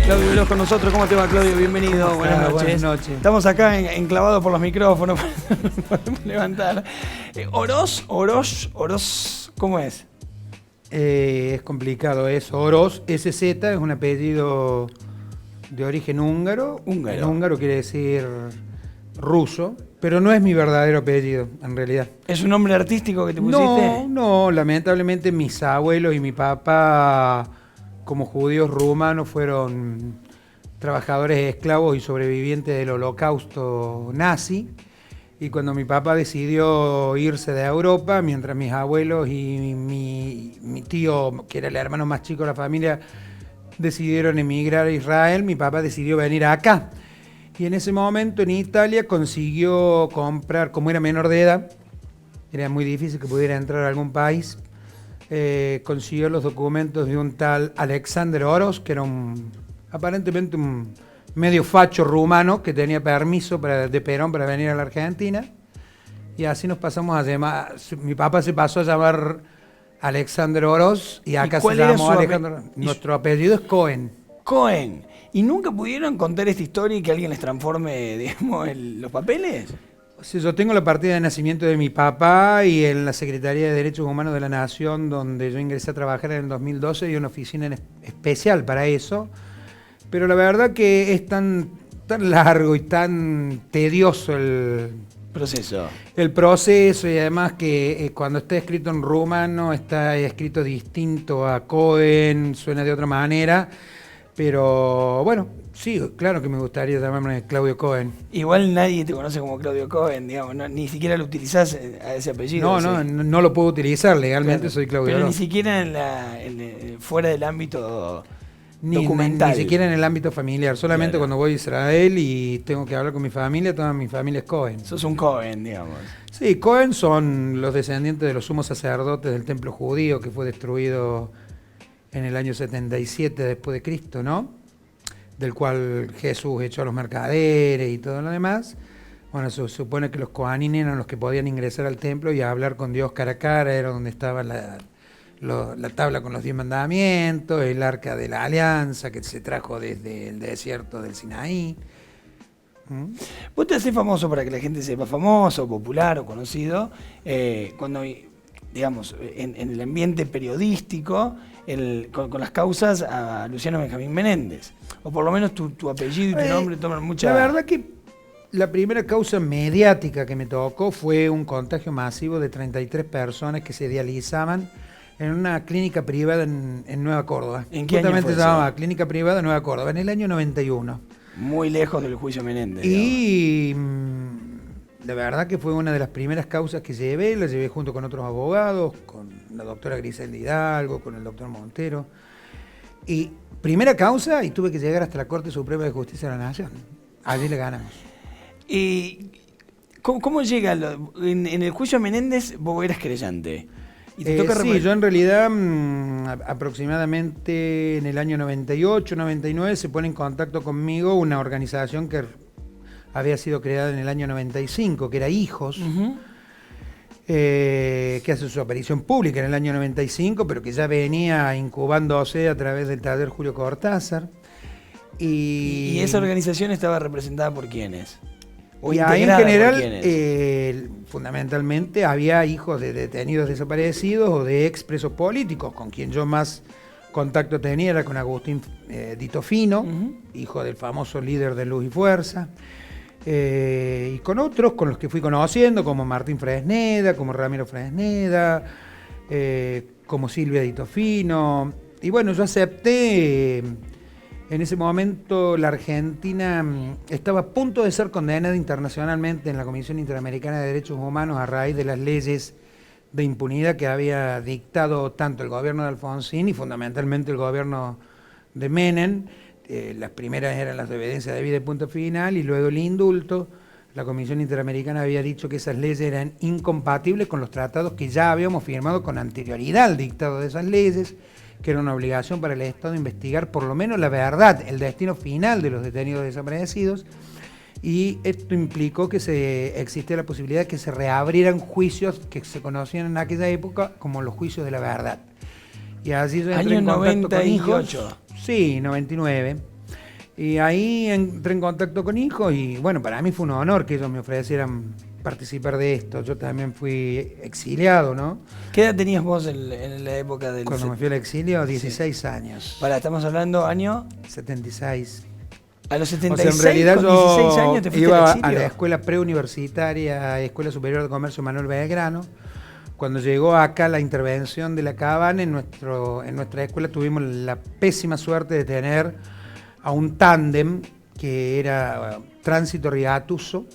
Claudio Veloz con nosotros. ¿Cómo te va, Claudio? Bienvenido. Buenas noches. Buenas noches. Estamos acá enclavados por los micrófonos. Podemos levantar. Oroz, ¿cómo es? Es complicado, es Oroz, SZ, es un apellido de origen húngaro. En húngaro quiere decir ruso, pero no es mi verdadero apellido, en realidad. ¿Es un nombre artístico que te pusiste? No, lamentablemente mis abuelos y mi papá, como judíos rumanos, fueron trabajadores esclavos y sobrevivientes del holocausto nazi. Y cuando mi papá decidió irse de Europa, mientras mis abuelos y mi tío, que era el hermano más chico de la familia, decidieron emigrar a Israel, mi papá decidió venir acá. Y en ese momento en Italia consiguió comprar, como era menor de edad, era muy difícil que pudiera entrar a algún país, consiguió los documentos de un tal Alexander Oroz, que era aparentemente un medio facho rumano que tenía permiso de Perón para venir a la Argentina. Y así nos pasamos a llamar, mi papá se pasó a llamar Alexander Oroz y acá se llamó Alejandro. Nuestro apellido es Cohen. Cohen. ¿Y nunca pudieron contar esta historia y que alguien les transforme, digamos, los papeles? O sea, yo tengo la partida de nacimiento de mi papá y en la Secretaría de Derechos Humanos de la Nación, donde yo ingresé a trabajar en el 2012, y una oficina especial para eso. Pero la verdad que es tan largo y tan tedioso el proceso, y además que cuando está escrito en rumano está escrito distinto a Cohen, suena de otra manera. Pero bueno, sí, claro que me gustaría llamarme Claudio Cohen. Igual nadie te conoce como Claudio Cohen, digamos, no, ni siquiera lo utilizás a ese apellido. No lo puedo utilizar, legalmente claro, soy Claudio. Pero ni siquiera fuera del ámbito documental. Ni siquiera en el ámbito familiar, solamente claro, cuando voy a Israel y tengo que hablar con mi familia, toda mi familia es Cohen. Sos un Cohen, digamos. Sí, Cohen son los descendientes de los sumos sacerdotes del templo judío que fue destruido en el año 77 después de Cristo, ¿no? Del cual Jesús echó a los mercaderes y todo lo demás. Bueno, se supone que los Kohanim eran los que podían ingresar al templo y a hablar con Dios cara a cara, era donde estaba la tabla con los 10 mandamientos, el arca de la alianza que se trajo desde el desierto del Sinaí. Vos te hacés famoso, para que la gente sepa, famoso, popular o conocido, cuando, digamos, en el ambiente periodístico, con las causas a Luciano Benjamín Menéndez. O por lo menos tu apellido y tu nombre toman mucha... La verdad que la primera causa mediática que me tocó fue un contagio masivo de 33 personas que se dializaban en una clínica privada en Nueva Córdoba. ¿En qué año fue se llamaba Clínica Privada Nueva Córdoba, en el año 91. Muy lejos del juicio Menéndez. Y la verdad que fue una de las primeras causas que la llevé junto con otros abogados, con la doctora Griselda Hidalgo, con el doctor Montero. Y primera causa, y tuve que llegar hasta la Corte Suprema de Justicia de la Nación. Allí le ganamos. ¿Y cómo llega? En el juicio Menéndez vos eras creyente. ¿Y te toca sí, yo en realidad aproximadamente en el año 98, 99 se pone en contacto conmigo una organización que había sido creada en el año 95, que era Hijos, que hace su aparición pública en el año 95, pero que ya venía incubándose a través del taller Julio Cortázar. ¿Y esa organización estaba representada por quiénes? Y ahí en general, fundamentalmente, había hijos de detenidos desaparecidos o de expresos políticos, con quien yo más contacto tenía era con Agustín Dito Fino, hijo del famoso líder de Luz y Fuerza, y con otros con los que fui conociendo, como Martín Fresneda, como Ramiro Fresneda, como Silvia Dito Fino. Y bueno, yo acepté. En ese momento la Argentina estaba a punto de ser condenada internacionalmente en la Comisión Interamericana de Derechos Humanos a raíz de las leyes de impunidad que había dictado tanto el gobierno de Alfonsín y fundamentalmente el gobierno de Menem. Las primeras eran las de obediencia debida y punto final, y luego el indulto. La Comisión Interamericana había dicho que esas leyes eran incompatibles con los tratados que ya habíamos firmado con anterioridad al dictado de esas leyes, que era una obligación para el Estado investigar por lo menos la verdad, el destino final de los detenidos desaparecidos, y esto implicó que existía la posibilidad de que se reabrieran juicios que se conocían en aquella época como los juicios de la verdad. Y así yo entré en contacto con Hijos. Sí, 99. Y ahí entré en contacto con hijos y bueno, para mí fue un honor que ellos me ofrecieran participar de esto. Yo también fui exiliado, ¿no? ¿Qué edad tenías vos en la época del... Cuando me fui al exilio, 16 años. Estamos hablando año... 76. A los 76, o sea, en realidad con yo 16 años te fuiste iba al exilio. a la escuela preuniversitaria, Escuela Superior de Comercio Manuel Belgrano. Cuando llegó acá la intervención de la Cabana, en nuestra escuela tuvimos la pésima suerte de tener a un tándem que era Tránsito Rigatuso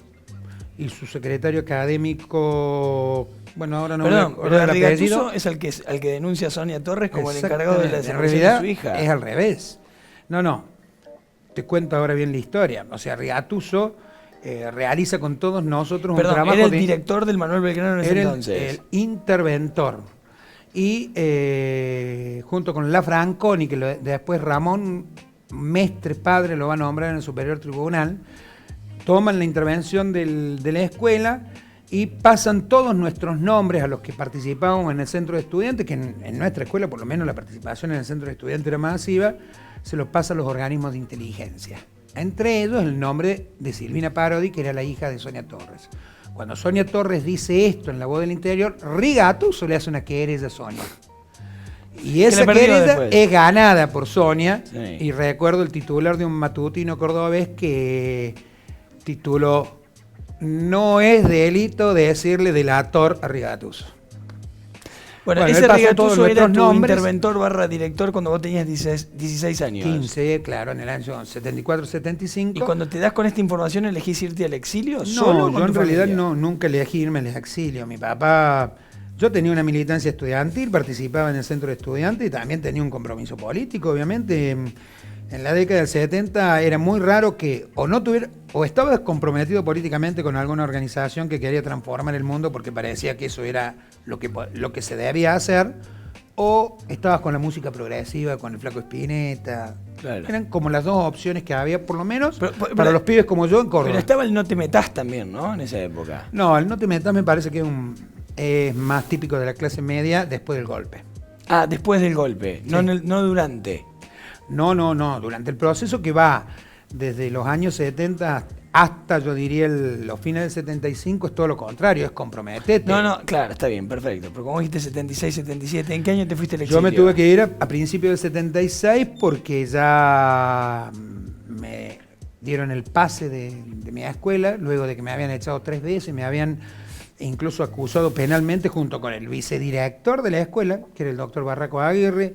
y su secretario académico, bueno, ahora no Perdón, me acuerdo del apellido. Rigatuso es al que denuncia a Sonia Torres como el encargado de la En desaparición realidad de su hija. es al revés. No, te cuento ahora bien la historia. O sea, Rigatuso realiza con todos nosotros un trabajo. Era el director del Manuel Belgrano en ese entonces. El interventor. Y junto con La Franconi, que después Ramón Mestre Padre lo va a nombrar en el Superior Tribunal, toman la intervención de la escuela y pasan todos nuestros nombres a los que participábamos en el centro de estudiantes, que en nuestra escuela por lo menos la participación en el centro de estudiantes era masiva, se los pasa a los organismos de inteligencia. Entre ellos el nombre de Silvina Parodi, que era la hija de Sonia Torres. Cuando Sonia Torres dice esto en La Voz del Interior, Rigatuso le hace una querella a Sonia. Y esa querella es ganada por Sonia, sí. Y recuerdo el titular de un matutino cordobés que tituló "No es delito decirle delator a Rigatuso". Bueno, ese Rigatuso era tu interventor / director cuando vos tenías 16 años. 15, claro, en el año 74-75. ¿Y cuando te das con esta información elegís irte al exilio? No, yo en realidad nunca elegí irme al exilio. Mi papá... Yo tenía una militancia estudiantil, participaba en el centro de estudiantes y también tenía un compromiso político, obviamente. En la década del 70 era muy raro que o estabas comprometido políticamente con alguna organización que quería transformar el mundo porque parecía que eso era lo que se debía hacer, o estabas con la música progresiva, con el Flaco Spinetta. Claro. Eran como las dos opciones que había, por lo menos, para los pibes como yo en Córdoba. Pero estaba el No te metas también, ¿no? En esa época. No, el No te metas me parece que es más típico de la clase media después del golpe. Ah, después del golpe, sí. No durante. No, durante el proceso que va desde los años 70 hasta, yo diría, los fines del 75, es todo lo contrario, es comprometerte. No, claro, está bien, perfecto. Pero como dijiste 76, 77, ¿en qué año te fuiste al exilio? Yo me tuve que ir a principios del 76 porque ya me dieron el pase de mi escuela, luego de que me habían echado 3 veces, me habían incluso acusado penalmente junto con el vicedirector de la escuela, que era el doctor Barraco Aguirre,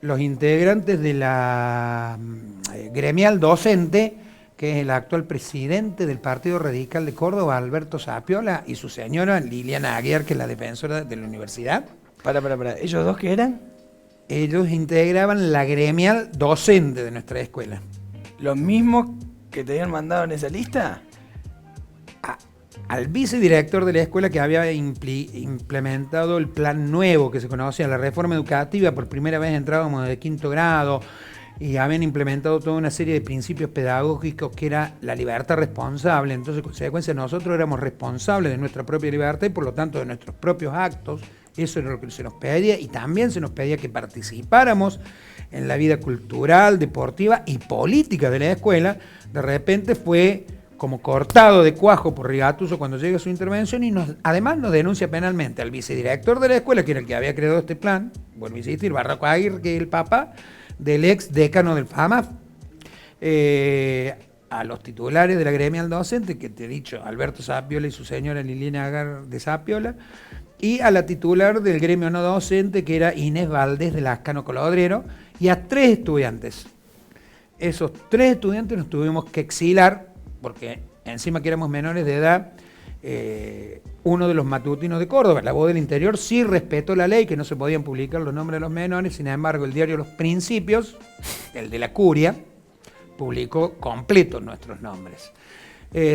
los integrantes de la gremial docente, que es el actual presidente del Partido Radical de Córdoba, Alberto Sapiola, y su señora Liliana Aguiar, que es la defensora de la universidad. Para. ¿Ellos dos qué eran? Ellos integraban la gremial docente de nuestra escuela. ¿Los mismos que te habían mandado en esa lista? Al vicedirector de la escuela, que había implementado el plan nuevo que se conocía, la reforma educativa. Por primera vez entrábamos de 5º grado y habían implementado toda una serie de principios pedagógicos que era la libertad responsable. Entonces, en consecuencia, nosotros éramos responsables de nuestra propia libertad y por lo tanto de nuestros propios actos. Eso era lo que se nos pedía, y también se nos pedía que participáramos en la vida cultural, deportiva y política de la escuela. De repente fue como cortado de cuajo por Rigatuso cuando llega su intervención y además nos denuncia penalmente al vicedirector de la escuela, que era el que había creado este plan, vuelvo a insistir, Barraco Aguirre, que es el papá del ex decano del FAMAF, a los titulares de la gremial docente, que te he dicho, Alberto Sapiola y su señora Liliana Aguiar de Sapiola, y a la titular del gremio no docente, que era Inés Valdés de Lascano Colodrero, y a 3 estudiantes. Esos 3 estudiantes nos tuvimos que exilar, porque encima que éramos menores de edad. Uno de los matutinos de Córdoba, La Voz del Interior, sí respetó la ley, que no se podían publicar los nombres de los menores. Sin embargo, el diario Los Principios, el de la Curia, publicó completos nuestros nombres.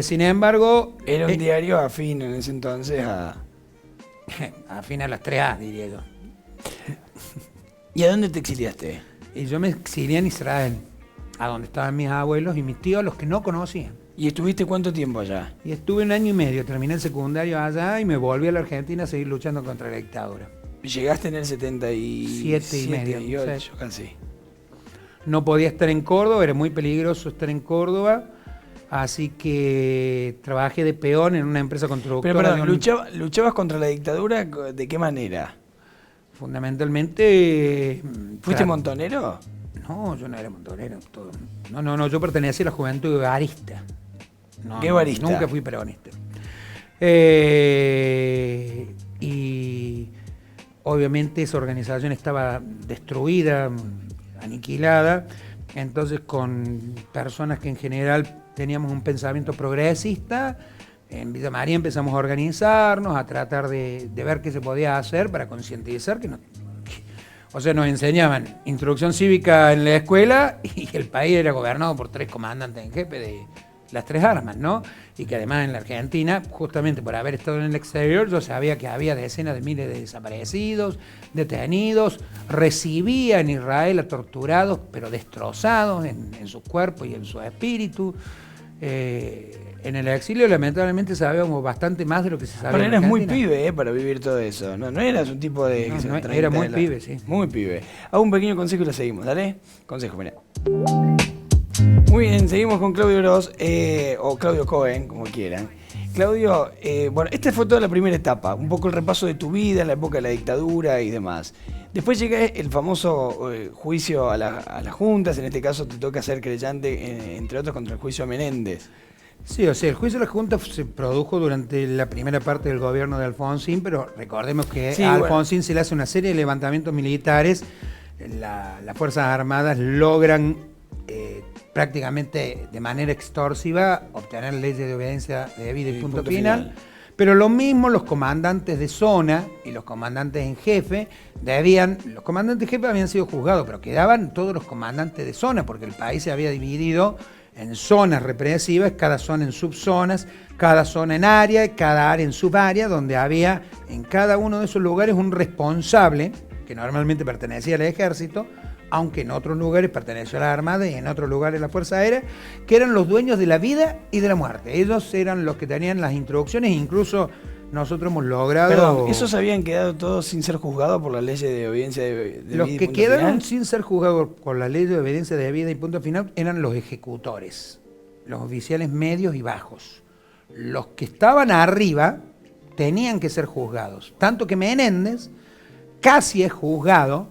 Sin embargo... Era un diario afín en ese entonces afín a las 3A, diría yo. ¿Y a dónde te exiliaste? Y yo me exilié en Israel, a donde estaban mis abuelos y mis tíos, los que no conocían. ¿Y estuviste cuánto tiempo allá? Y estuve 1 año y medio, terminé el secundario allá y me volví a la Argentina a seguir luchando contra la dictadura. ¿Llegaste en el 77 y medio? 8, casi. no podía estar en Córdoba, era muy peligroso estar en Córdoba, así que trabajé de peón en una empresa constructora. Pero perdón, ¿luchabas contra la dictadura de qué manera? Fundamentalmente... ¿Fuiste montonero? No, yo no era montonero. No, yo pertenecía a la juventud guevarista. ¿Qué guevarista? Nunca fui peronista. Y obviamente esa organización estaba destruida, aniquilada, entonces con personas que en general teníamos un pensamiento progresista, en Villa María empezamos a organizarnos, a tratar de ver qué se podía hacer para concientizar o sea, nos enseñaban instrucción cívica en la escuela y el país era gobernado por 3 comandantes en jefe de las 3 armas, ¿no? Y que además en la Argentina, justamente por haber estado en el exterior, yo sabía que había decenas de miles de desaparecidos, detenidos, recibía en Israel a torturados, pero destrozados en su cuerpo y en su espíritu. En el exilio lamentablemente sabíamos bastante más de lo que se sabía. Pero eras muy pibe para vivir todo eso. No eras un tipo de... No, era muy pibe, sí. Muy pibe. Hago un pequeño consejo y lo seguimos, ¿dale? Consejo, mirá. Muy bien, seguimos con Claudio Gross, o Claudio Cohen, como quieran. Claudio, bueno, esta fue toda la primera etapa, un poco el repaso de tu vida en la época de la dictadura y demás. Después llega el famoso juicio a las juntas, en este caso te toca ser creyente, entre otros, contra el juicio a Menéndez. Sí, o sea, el juicio de las juntas se produjo durante la primera parte del gobierno de Alfonsín, pero recordemos que a Alfonsín se le hace una serie de levantamientos militares, las Fuerzas Armadas logran prácticamente de manera extorsiva obtener leyes de obediencia debida y punto final. Pero lo mismo los comandantes de zona y los comandantes en jefe los comandantes en jefe habían sido juzgados, pero quedaban todos los comandantes de zona, porque el país se había dividido en zonas represivas, cada zona en subzonas, cada zona en área, cada área en subárea, donde había en cada uno de esos lugares un responsable, que normalmente pertenecía al ejército, aunque en otros lugares perteneció a la Armada y en otros lugares a la Fuerza Aérea, que eran los dueños de la vida y de la muerte. Ellos eran los que tenían las instrucciones, incluso nosotros hemos logrado... Perdón, ¿esos habían quedado todos sin ser juzgados por la ley de obediencia de los que quedaron sin ser juzgados por la ley de obediencia debida y punto final eran los ejecutores, los oficiales medios y bajos. Los que estaban arriba tenían que ser juzgados. Tanto que Menéndez casi es juzgado,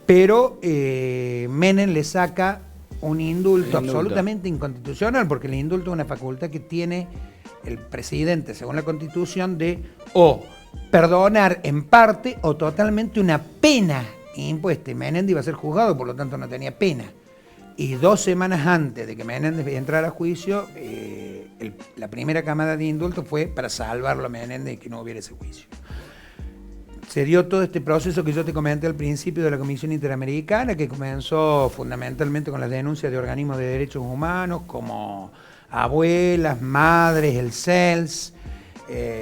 pero Menem le saca un indulto absolutamente inconstitucional, porque el indulto es una facultad que tiene el presidente, según la Constitución, de o perdonar en parte o totalmente una pena impuesta. Y Menéndez iba a ser juzgado, por lo tanto no tenía pena. Y 2 semanas antes de que Menéndez entrara a juicio, la primera camada de indulto fue para salvarlo a Menéndez y que no hubiera ese juicio. Se dio todo este proceso que yo te comenté al principio de la Comisión Interamericana, que comenzó fundamentalmente con las denuncias de organismos de derechos humanos como Abuelas, Madres, el CELS.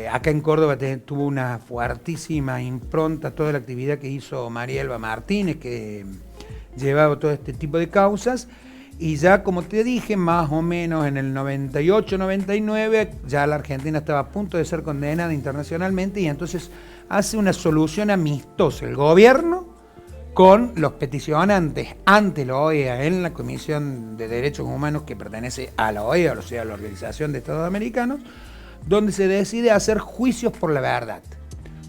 Acá en Córdoba tuvo una fuertísima impronta toda la actividad que hizo María Elba Martínez, que llevaba todo este tipo de causas. Y ya, como te dije, más o menos en el 98-99, ya la Argentina estaba a punto de ser condenada internacionalmente y entonces hace una solución amistosa el gobierno con los peticionantes ante la OEA en la Comisión de Derechos Humanos que pertenece a la OEA, o sea, a la Organización de Estados Americanos, donde se decide hacer juicios por la verdad.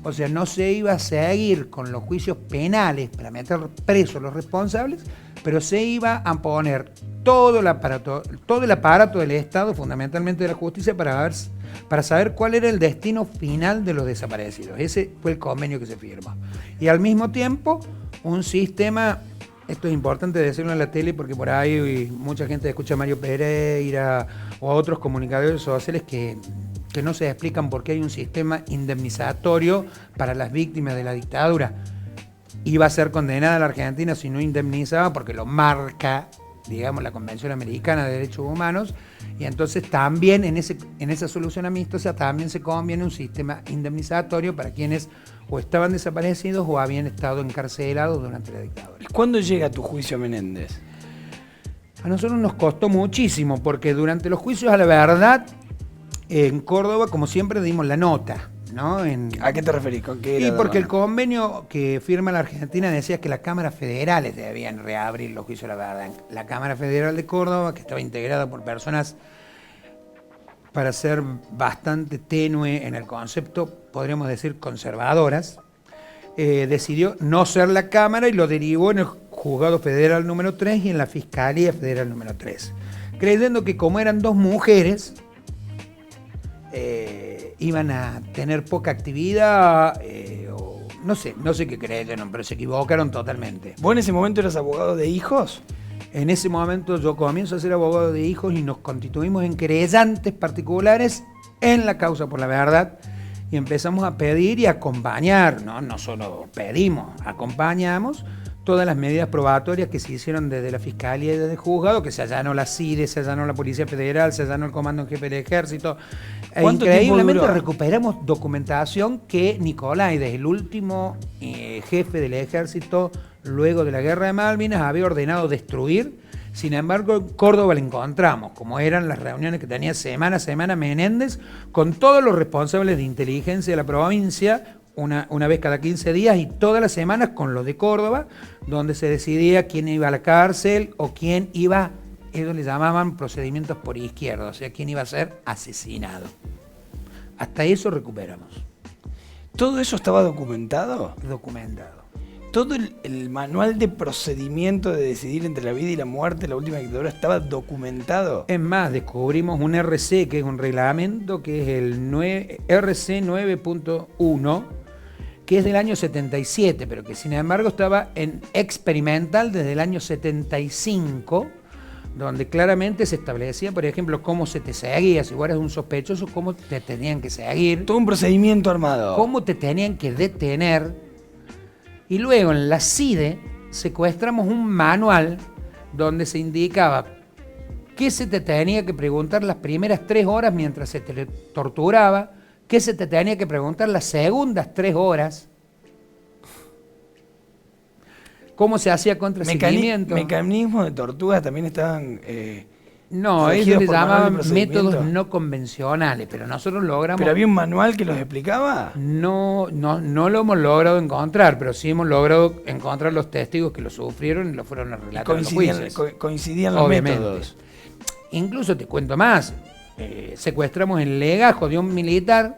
O sea, no se iba a seguir con los juicios penales para meter presos a los responsables, pero se iba a poner todo el aparato del Estado, fundamentalmente de la justicia, para saber cuál era el destino final de los desaparecidos. Ese fue el convenio que se firmó. Y al mismo tiempo, un sistema, esto es importante decirlo en la tele porque por ahí mucha gente escucha a Mario Pereira o a otros comunicadores sociales que no se explican por qué hay un sistema indemnizatorio para las víctimas de la dictadura. Iba a ser condenada la Argentina si no indemnizaba, porque lo marca, digamos, la Convención Americana de Derechos Humanos, y entonces también en esa solución amistosa también se conviene un sistema indemnizatorio para quienes o estaban desaparecidos o habían estado encarcelados durante la dictadura. ¿Y cuándo llega tu juicio a Menéndez? A nosotros nos costó muchísimo, porque durante los juicios a la verdad, en Córdoba, como siempre, dimos la nota. ¿no? ¿A qué te referís? ¿Con qué era? Y porque el convenio que firma la Argentina decía que las cámaras federales debían reabrir los juicios de la verdad. La Cámara Federal de Córdoba, que estaba integrada por personas, para ser bastante tenue en el concepto, podríamos decir conservadoras, decidió no ser la Cámara y lo derivó en el Juzgado Federal número 3 y en la Fiscalía Federal número 3, creyendo que como eran dos mujeres, iban a tener poca actividad, o no sé qué creyeron, pero se equivocaron totalmente. ¿Vos en ese momento eras abogado de hijos? En ese momento yo comienzo a ser abogado de hijos y nos constituimos en querellantes particulares en la causa por la verdad y empezamos a pedir y acompañar, no solo pedimos, acompañamos todas las medidas probatorias que se hicieron desde la Fiscalía y desde el Juzgado, que se allanó la CIDE, se allanó la Policía Federal, se allanó el Comando en Jefe del Ejército. Increíblemente recuperamos documentación que Nicolaides, el último jefe del Ejército luego de la Guerra de Malvinas, había ordenado destruir. Sin embargo, en Córdoba la encontramos, como eran las reuniones que tenía semana a semana Menéndez con todos los responsables de inteligencia de la provincia, una vez cada 15 días y todas las semanas con los de Córdoba, donde se decidía quién iba a la cárcel o quién iba, ellos le llamaban procedimientos por izquierda, o sea, quién iba a ser asesinado. Hasta eso recuperamos. ¿Todo eso estaba documentado? Documentado. Todo el manual de procedimiento de decidir entre la vida y la muerte, la última dictadura, estaba documentado. Es más, descubrimos un RC, que es un reglamento, que es el RC 9.1, que es del año 77, pero que sin embargo estaba en experimental desde el año 75, donde claramente se establecía, por ejemplo, cómo se te seguía, si eras un sospechoso, cómo te tenían que seguir. Todo un procedimiento armado. Cómo te tenían que detener. Y luego en la CIDE secuestramos un manual donde se indicaba qué se te tenía que preguntar las primeras 3 horas mientras se te torturaba, qué se te tenía que preguntar las segundas 3 horas, cómo se hacía contraseguimiento. Mecanismos de tortura también estaban... no, ellos le llamaban métodos no convencionales, pero nosotros logramos... ¿Pero había un manual que los explicaba? No lo hemos logrado encontrar, pero sí hemos logrado encontrar los testigos que lo sufrieron y lo fueron a relatar en los juicios. Coincidían los métodos. Incluso te cuento más, secuestramos el legajo de un militar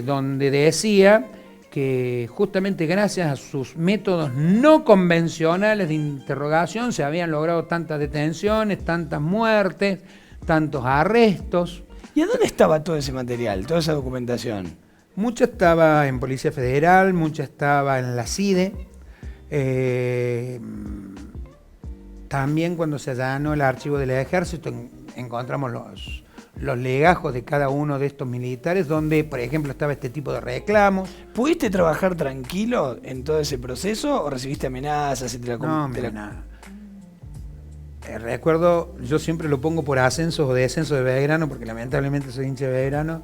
donde decía que justamente gracias a sus métodos no convencionales de interrogación se habían logrado tantas detenciones, tantas muertes, tantos arrestos. ¿Y a dónde estaba todo ese material, toda esa documentación? Mucha estaba en Policía Federal, mucha estaba en la CIDE. También cuando se allanó el archivo del Ejército encontramos los legajos de cada uno de estos militares, donde, por ejemplo, estaba este tipo de reclamos. ¿Pudiste trabajar tranquilo en todo ese proceso o recibiste amenazas? Nada. Recuerdo, yo siempre lo pongo por ascensos o descensos de Belgrano, porque lamentablemente soy hincha de Belgrano.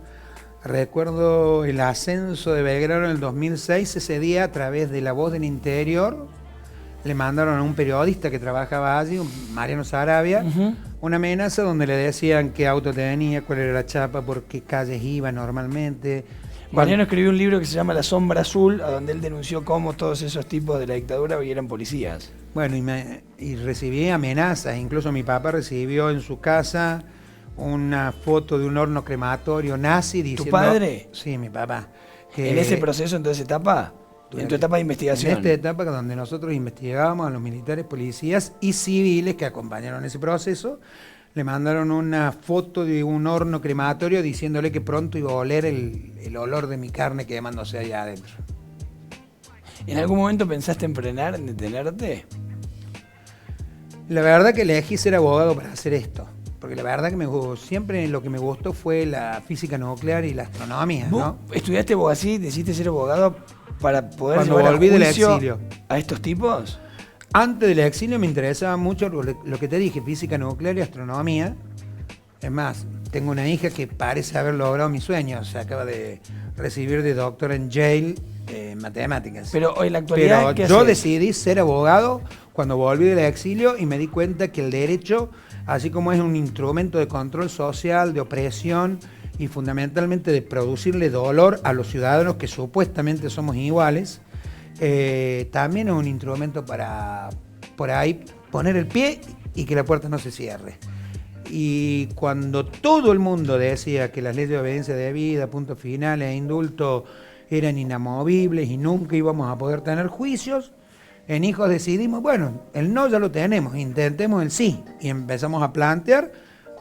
Recuerdo el ascenso de Belgrano en el 2006, ese día a través de La Voz del Interior, le mandaron a un periodista que trabajaba allí, Mariano Sarabia, una amenaza donde le decían qué auto tenía, cuál era la chapa, por qué calles iba normalmente. Mariano escribió un libro que se llama La Sombra Azul, a donde él denunció cómo todos esos tipos de la dictadura hoy eran policías. Bueno, y recibí amenazas, incluso mi papá recibió en su casa una foto de un horno crematorio nazi diciendo... ¿Tu padre? Sí, mi papá. ¿En ese proceso, en toda esa etapa? ¿En tu etapa de investigación? En esta etapa donde nosotros investigábamos a los militares, policías y civiles que acompañaron ese proceso, le mandaron una foto de un horno crematorio diciéndole que pronto iba a oler el olor de mi carne quemándose allá adentro. ¿En algún momento pensaste en frenar, en detenerte? La verdad que elegí ser abogado para hacer esto. Porque la verdad que siempre lo que me gustó fue la física nuclear y la astronomía, ¿no? ¿Estudiaste abogacía y decidiste ser abogado para poder Cuando llevar volví a del juicio exilio a estos tipos? Antes del exilio me interesaba mucho lo que te dije, física nuclear y astronomía. Es más, tengo una hija que parece haber logrado mi sueño. Se acaba de recibir de doctora en Yale en matemáticas. Pero en la actualidad, yo decidí ser abogado cuando volví del exilio y me di cuenta que el derecho, así como es un instrumento de control social, de opresión y fundamentalmente de producirle dolor a los ciudadanos que supuestamente somos iguales, también es un instrumento para por ahí poner el pie y que la puerta no se cierre. Y cuando todo el mundo decía que las leyes de obediencia debida, punto final e indulto eran inamovibles y nunca íbamos a poder tener juicios, en Hijos decidimos, bueno, el no ya lo tenemos, intentemos el sí. Y empezamos a plantear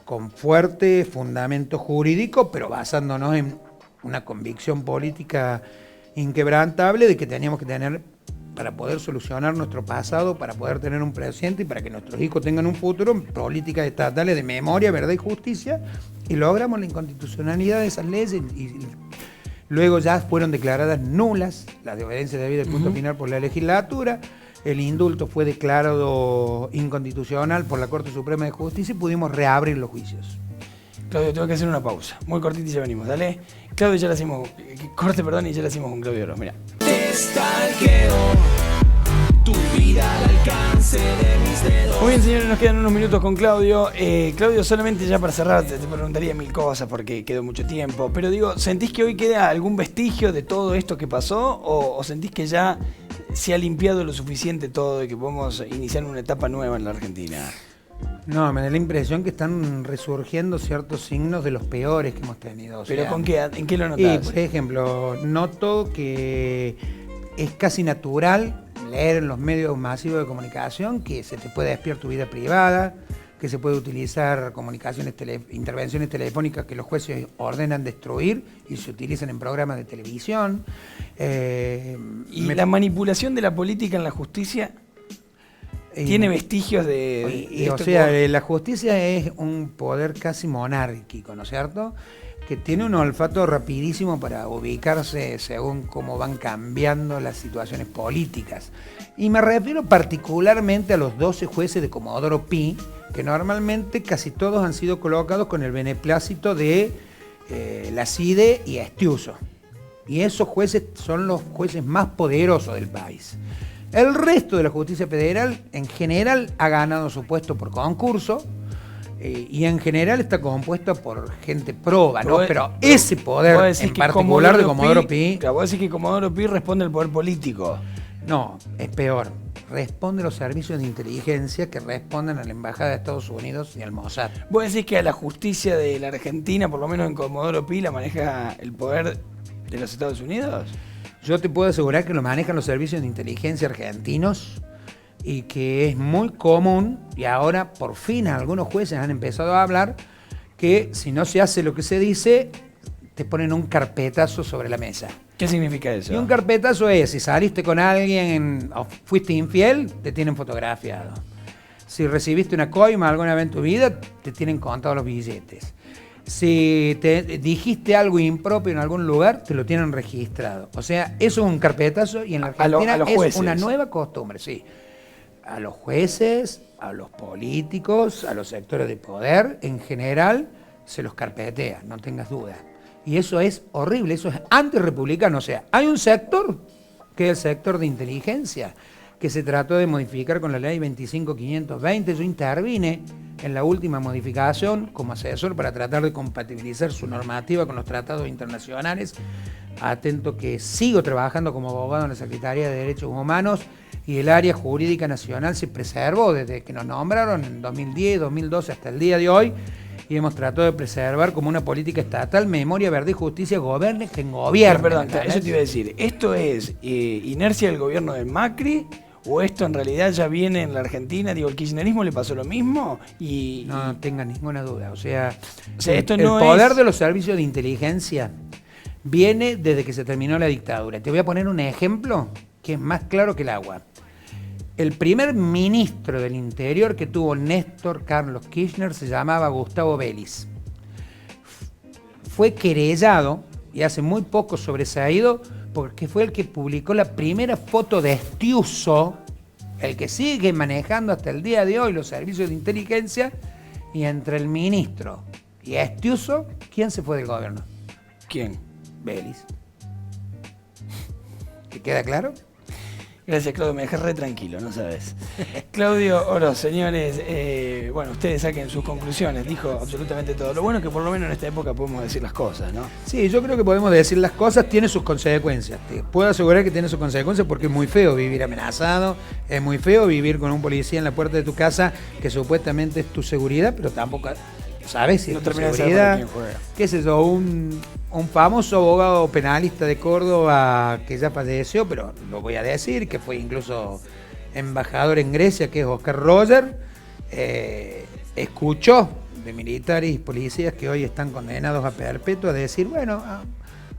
con fuerte fundamento jurídico, pero basándonos en una convicción política inquebrantable de que teníamos que tener, para poder solucionar nuestro pasado, para poder tener un presente y para que nuestros hijos tengan un futuro, políticas estatales de memoria, verdad y justicia, y logramos la inconstitucionalidad de esas leyes y luego ya fueron declaradas nulas las de obediencia debida y punto final por la legislatura. El indulto fue declarado inconstitucional por la Corte Suprema de Justicia y pudimos reabrir los juicios. Claudio, tengo que hacer una pausa. Muy cortita y ya venimos, dale. Claudio, ya la hicimos. Corte, perdón, y ya la hicimos con Claudio Oro, mira. Tu vida al alcance de mis dedos. Muy bien, señores, nos quedan unos minutos con Claudio. Claudio, solamente ya para cerrar, te preguntaría mil cosas porque quedó mucho tiempo. Pero digo, ¿sentís que hoy queda algún vestigio de todo esto que pasó? ¿O sentís que ya se ha limpiado lo suficiente todo y que podemos iniciar una etapa nueva en la Argentina? No, me da la impresión que están resurgiendo ciertos signos de los peores que hemos tenido. ¿Pero sea, con qué? ¿En qué lo notás? Por ejemplo, noto que es casi natural leer en los medios masivos de comunicación que se te puede espiar tu vida privada, que se puede utilizar intervenciones telefónicas que los jueces ordenan destruir y se utilizan en programas de televisión. ¿La manipulación de la política en la justicia tiene vestigios de o sea, la justicia es un poder casi monárquico, ¿no es cierto?, que tiene un olfato rapidísimo para ubicarse según cómo van cambiando las situaciones políticas. Y me refiero particularmente a los 12 jueces de Comodoro Pi, que normalmente casi todos han sido colocados con el beneplácito de la CIDE y Estiuso. Y esos jueces son los jueces más poderosos del país. El resto de la justicia federal, en general, ha ganado su puesto por concurso, y en general está compuesta por gente proba, ¿no? Pero ese poder en particular de Comodoro Pi... Vos decís que Comodoro Pi responde al poder político. No, es peor. Responde a los servicios de inteligencia que responden a la Embajada de Estados Unidos y al Mossad. ¿Vos decís que a la justicia de la Argentina, por lo menos en Comodoro Pi, la maneja el poder de los Estados Unidos? Yo te puedo asegurar que lo manejan los servicios de inteligencia argentinos y que es muy común, y ahora por fin algunos jueces han empezado a hablar, que si no se hace lo que se dice, te ponen un carpetazo sobre la mesa. ¿Qué significa eso? Y un carpetazo es, si saliste con alguien o fuiste infiel, te tienen fotografiado. Si recibiste una coima alguna vez en tu vida, te tienen contados los billetes. Si te dijiste algo impropio en algún lugar, te lo tienen registrado. O sea, eso es un carpetazo y en la Argentina es una nueva costumbre, sí. A los jueces, a los políticos, a los sectores de poder, en general, se los carpetea, no tengas duda. Y eso es horrible, eso es antirrepublicano. O sea, hay un sector, que es el sector de inteligencia, que se trató de modificar con la ley 25.520. Yo intervine en la última modificación como asesor para tratar de compatibilizar su normativa con los tratados internacionales. Atento que sigo trabajando como abogado en la Secretaría de Derechos Humanos y el área jurídica nacional se preservó desde que nos nombraron en 2010, 2012 hasta el día de hoy, y hemos tratado de preservar como una política estatal memoria, verdad y justicia, gobierne quien gobierne. Perdón, eso te iba a decir. ¿Esto es inercia del gobierno de Macri o esto en realidad ya viene en la Argentina? Digo, ¿el kirchnerismo le pasó lo mismo? No tengan ninguna duda. O sea esto el poder de los servicios de inteligencia viene desde que se terminó la dictadura. Te voy a poner un ejemplo que es más claro que el agua. El primer ministro del Interior que tuvo Néstor Carlos Kirchner se llamaba Gustavo Vélez. Fue querellado y hace muy poco sobreseído porque fue el que publicó la primera foto de Estiuso, el que sigue manejando hasta el día de hoy los servicios de inteligencia, y entre el ministro y Estiuso, ¿quién se fue del gobierno? ¿Quién? Vélez. ¿Te queda claro? Gracias, Claudio, me dejé re tranquilo, no sabes. Claudio Oroz, señores, bueno, ustedes saquen sus conclusiones, dijo absolutamente todo. Lo bueno es que por lo menos en esta época podemos decir las cosas, ¿no? Sí, yo creo que podemos decir las cosas, tiene sus consecuencias. Te puedo asegurar que tiene sus consecuencias porque es muy feo vivir amenazado, es muy feo vivir con un policía en la puerta de tu casa que supuestamente es tu seguridad, pero tampoco sabes si es tu seguridad. ¿Qué sé yo? Un famoso abogado penalista de Córdoba que ya falleció, pero lo voy a decir, que fue incluso embajador en Grecia, que es Oscar Roger, escuchó de militares y policías que hoy están condenados a perpetua a decir, bueno,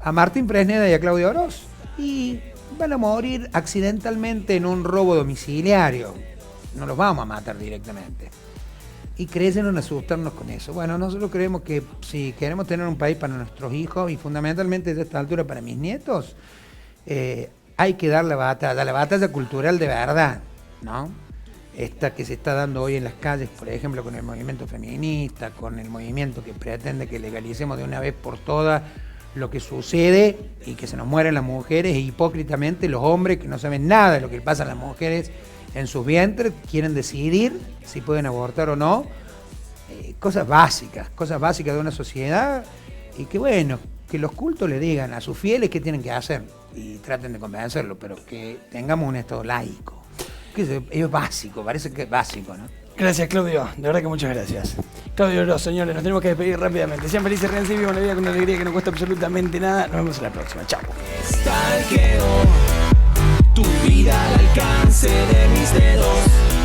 a Martín Fresneda y a Claudio Oroz, y van a morir accidentalmente en un robo domiciliario, no los vamos a matar directamente. Y creyeron asustarnos con eso. Bueno, nosotros creemos que si queremos tener un país para nuestros hijos y fundamentalmente de esta altura para mis nietos, hay que dar la batalla cultural de verdad, ¿no? Esta que se está dando hoy en las calles, por ejemplo, con el movimiento feminista, con el movimiento que pretende que legalicemos de una vez por todas lo que sucede y que se nos mueren las mujeres, e hipócritamente los hombres que no saben nada de lo que pasa a las mujeres en sus vientres, quieren decidir si pueden abortar o no. Cosas básicas de una sociedad, y que bueno, que los cultos le digan a sus fieles qué tienen que hacer y traten de convencerlo, pero que tengamos un estado laico. Que es básico, parece que es básico, ¿no? Gracias, Claudio, de verdad que muchas gracias. Claudio Oroz, señores, nos tenemos que despedir rápidamente. Sean felices, ríanse y vivan la vida con una alegría que no cuesta absolutamente nada. Nos vemos en la próxima. Chao. Tu vida al alcance de mis dedos.